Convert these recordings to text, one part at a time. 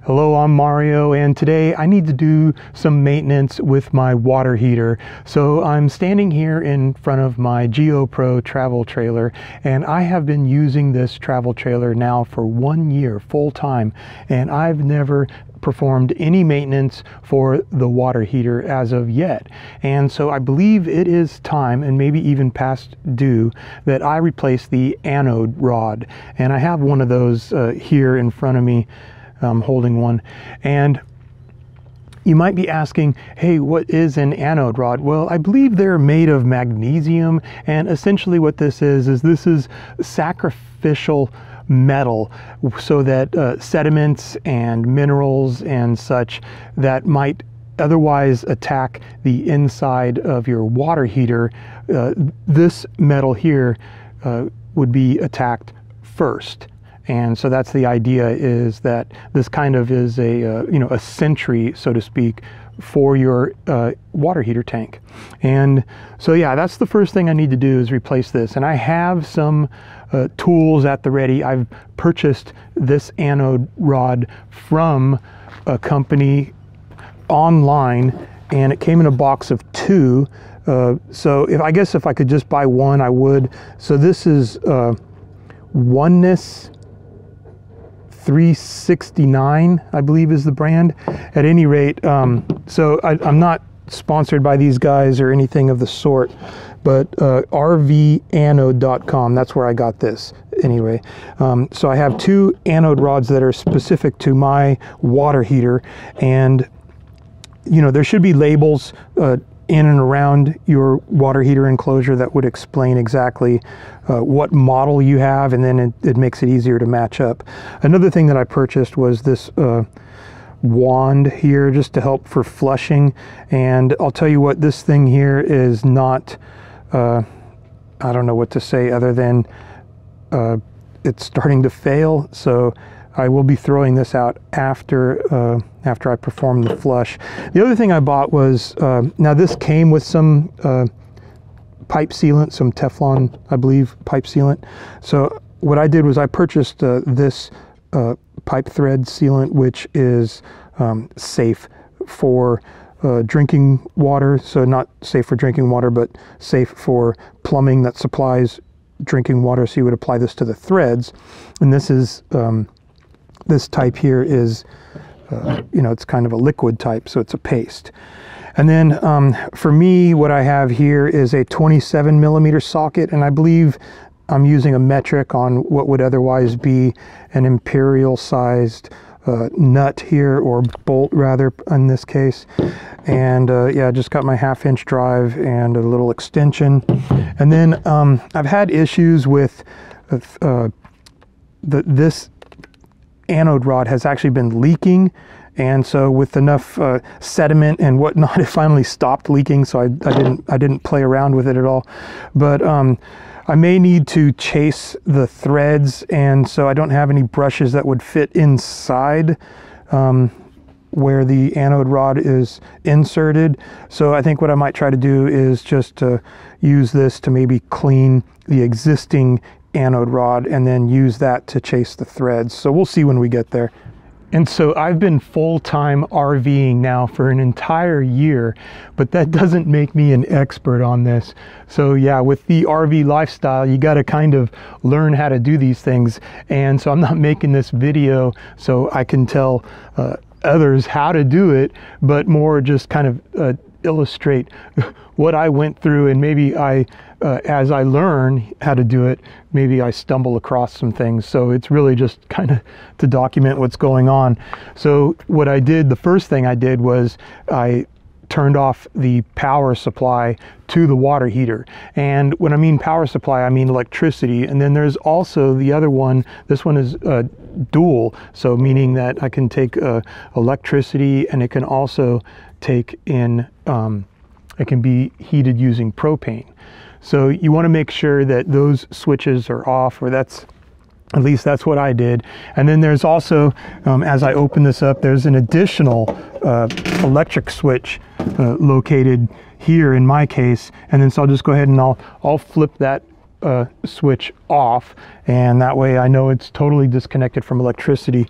Hello, I'm Mario, and today I need to do some maintenance with my water heater. So I'm standing here in front of my GeoPro travel trailer, and I have been using this travel trailer now for 1 year full time, and I've never performed any maintenance for the water heater as of yet. And so I believe it is time, and maybe even past due, that I replace the anode rod. And I have one of those here in front of me. I'm holding one. And you might be asking, hey, what is an anode rod? Well, I believe they're made of magnesium, and essentially what this is sacrificial metal, so that sediments and minerals and such that might otherwise attack the inside of your water heater, this metal here would be attacked first. And so that's the idea, is that this kind of is a a sentry, so to speak, for your water heater tank. And so yeah, that's the first thing I need to do, is replace this. And I have some tools at the ready. I've purchased this anode rod from a company online, and it came in a box of 2. So I guess if I could just buy one, I would. So this is Oneness 369, I believe, is the brand. At any rate, so I'm not sponsored by these guys or anything of the sort, but RVanode.com, that's where I got this anyway. So I have 2 anode rods that are specific to my water heater, and there should be labels in and around your water heater enclosure that would explain exactly what model you have, and then it makes it easier to match up. Another thing that I purchased was this wand here, just to help for flushing. And I'll tell you what, this thing here is not, I don't know what to say other than it's starting to fail. So I will be throwing this out after I perform the flush. The other thing I bought was, now this came with some pipe sealant, some Teflon, I believe, pipe sealant. So what I did was I purchased this pipe thread sealant, which is safe for drinking water. So not safe for drinking water, but safe for plumbing that supplies drinking water. So you would apply this to the threads. And this is, this type here is, it's kind of a liquid type, so it's a paste. And then for me, what I have here is a 27mm socket, and I believe I'm using a metric on what would otherwise be an imperial sized nut here, or bolt rather in this case. And yeah, I just got my 1/2-inch drive and a little extension. And then I've had issues with this anode rod has actually been leaking, and so with enough sediment and whatnot, it finally stopped leaking. So I didn't play around with it at all. But I may need to chase the threads, and so I don't have any brushes that would fit inside where the anode rod is inserted. So I think what I might try to do is just to use this to maybe clean the existing anode rod and then use that to chase the threads. So we'll see when we get there. And so I've been full-time RVing now for an entire year, but that doesn't make me an expert on this. So yeah, with the RV lifestyle, you got to kind of learn how to do these things. And so I'm not making this video so I can tell others how to do it, but more just kind of illustrate what I went through, and maybe as I learn how to do it, maybe I stumble across some things. So it's really just kind of to document what's going on. So what I did, the first thing I did was I turned off the power supply to the water heater. And when I mean power supply, I mean electricity. And then there's also the other one. This one is dual, so meaning that I can take electricity, and it can also take in, it can be heated using propane. So you want to make sure that those switches are off, or at least that's what I did. And then there's also, as I open this up, there's an additional electric switch located here in my case. And then so I'll just go ahead and I'll flip that switch off, and that way I know it's totally disconnected from electricity.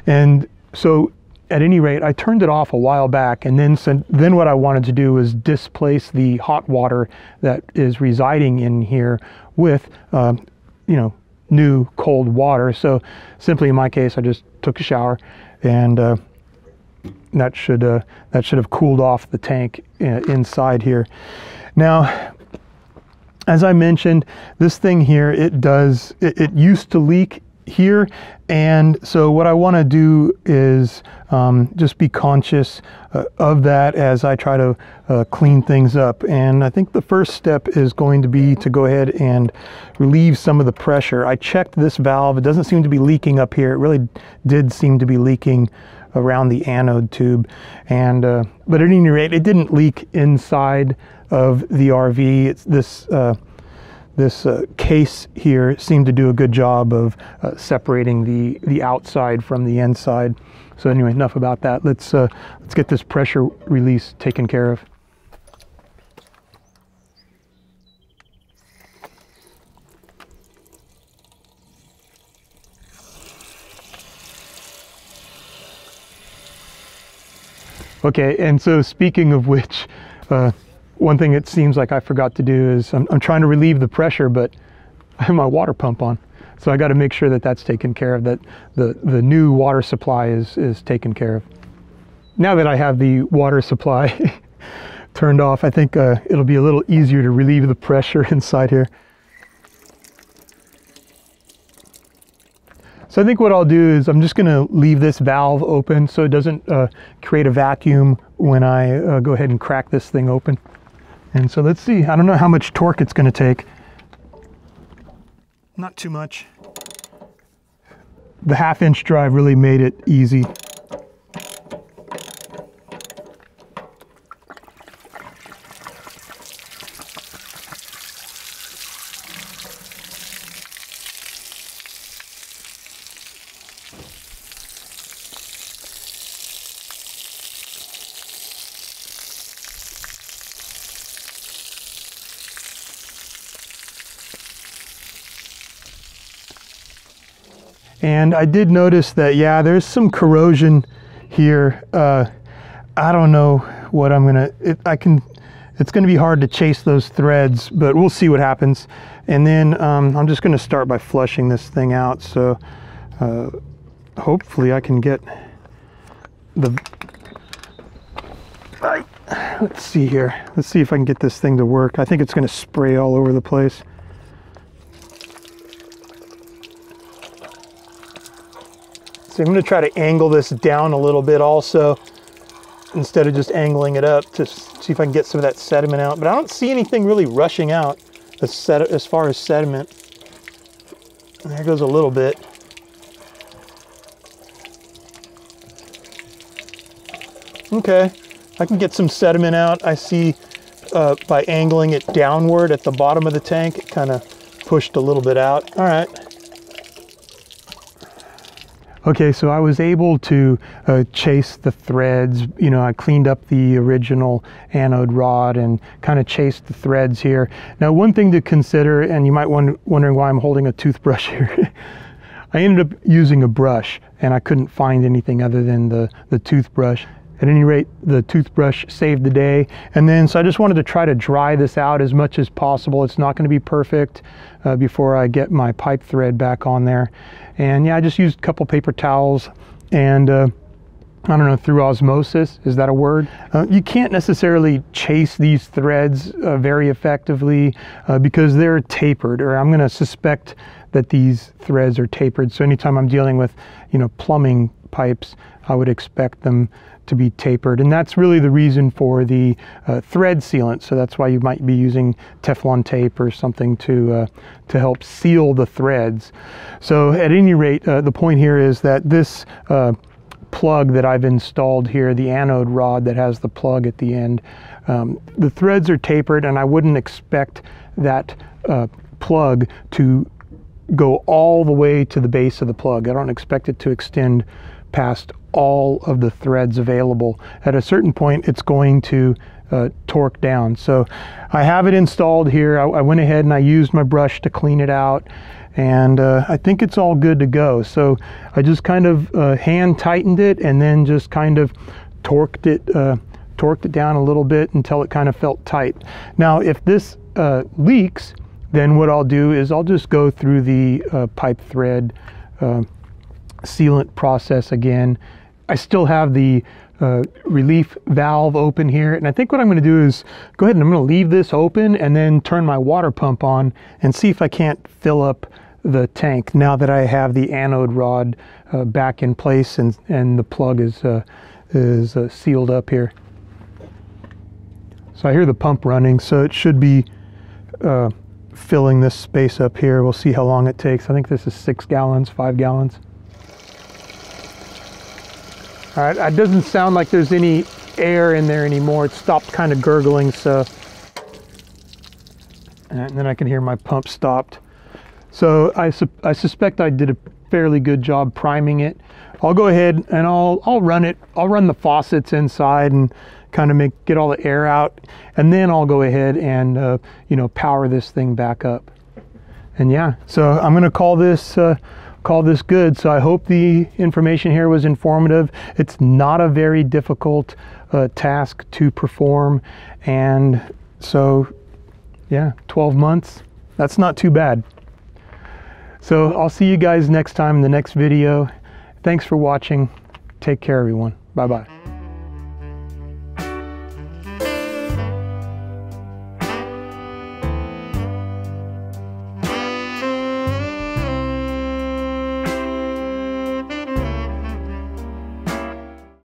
And so at any rate, I turned it off a while back, and then what I wanted to do was displace the hot water that is residing in here with, you know, new cold water. So simply in my case, I just took a shower, and that should have cooled off the tank inside here. Now, as I mentioned, this thing here, it used to leak here, and so what I want to do is just be conscious of that as I try to clean things up. And I think the first step is going to be to go ahead and relieve some of the pressure. I checked this valve. It doesn't seem to be leaking up here. It really did seem to be leaking around the anode tube, and but at any rate, it didn't leak inside of the RV. It's this case here seemed to do a good job of separating the outside from the inside. So anyway, enough about that. Let's get this pressure release taken care of. Okay, and so speaking of which, one thing it seems like I forgot to do is I'm trying to relieve the pressure, but I have my water pump on. So I got to make sure that that's taken care of, that the new water supply is taken care of. Now that I have the water supply turned off, I think it'll be a little easier to relieve the pressure inside here. So I think what I'll do is I'm just going to leave this valve open so it doesn't create a vacuum when I go ahead and crack this thing open. And so let's see, I don't know how much torque it's going to take. Not too much. The 1/2-inch drive really made it easy. And I did notice that, yeah, there's some corrosion here. I don't know what I'm gonna, it's gonna be hard to chase those threads, but we'll see what happens. And then I'm just gonna start by flushing this thing out. So hopefully I can get let's see here. Let's see if I can get this thing to work. I think it's gonna spray all over the place. So I'm going to try to angle this down a little bit also, instead of just angling it up, to see if I can get some of that sediment out. But I don't see anything really rushing out as far as sediment. And there goes a little bit. Okay, I can get some sediment out. I see by angling it downward at the bottom of the tank, it kind of pushed a little bit out. All right. Okay, so I was able to chase the threads. You know, I cleaned up the original anode rod and kind of chased the threads here. Now, one thing to consider, and you might wondering why I'm holding a toothbrush here. I ended up using a brush, and I couldn't find anything other than the toothbrush. At any rate, the toothbrush saved the day. And then, so I just wanted to try to dry this out as much as possible. It's not going to be perfect before I get my pipe thread back on there. And yeah, I just used a couple paper towels and I don't know, through osmosis, is that a word? You can't necessarily chase these threads very effectively because they're tapered, or I'm going to suspect that these threads are tapered. So anytime I'm dealing with, you know, plumbing pipes, I would expect them to be tapered, and that's really the reason for the thread sealant. So that's why you might be using Teflon tape or something to help seal the threads. So at any rate, the point here is that this plug that I've installed here, the anode rod that has the plug at the end, the threads are tapered, and I wouldn't expect that plug to go all the way to the base of the plug. I don't expect it to extend past all of the threads available. At a certain point, it's going to torque down. So I have it installed here. I went ahead and I used my brush to clean it out, and I think it's all good to go. So I just kind of hand tightened it and then just kind of torqued it down a little bit until it kind of felt tight. Now if this leaks, then what I'll do is I'll just go through the pipe thread sealant process again. I still have the relief valve open here, and I think what I'm going to do is go ahead and I'm going to leave this open and then turn my water pump on and see if I can't fill up the tank now that I have the anode rod back in place and the plug is sealed up here. So I hear the pump running, so it should be filling this space up here. We'll see how long it takes. I think this is 6 gallons, 5 gallons. All right, it doesn't sound like there's any air in there anymore. It stopped kind of gurgling, so. And then I can hear my pump stopped. So I suspect I did a fairly good job priming it. I'll go ahead and I'll run it. I'll run the faucets inside and kind of get all the air out, and then I'll go ahead and you know, power this thing back up. And yeah, so I'm going to call this good. So I hope the information here was informative. It's not a very difficult task to perform, and so yeah, 12 months, that's not too bad. So I'll see you guys next time in the next video. Thanks for watching. Take care, everyone. Bye-bye.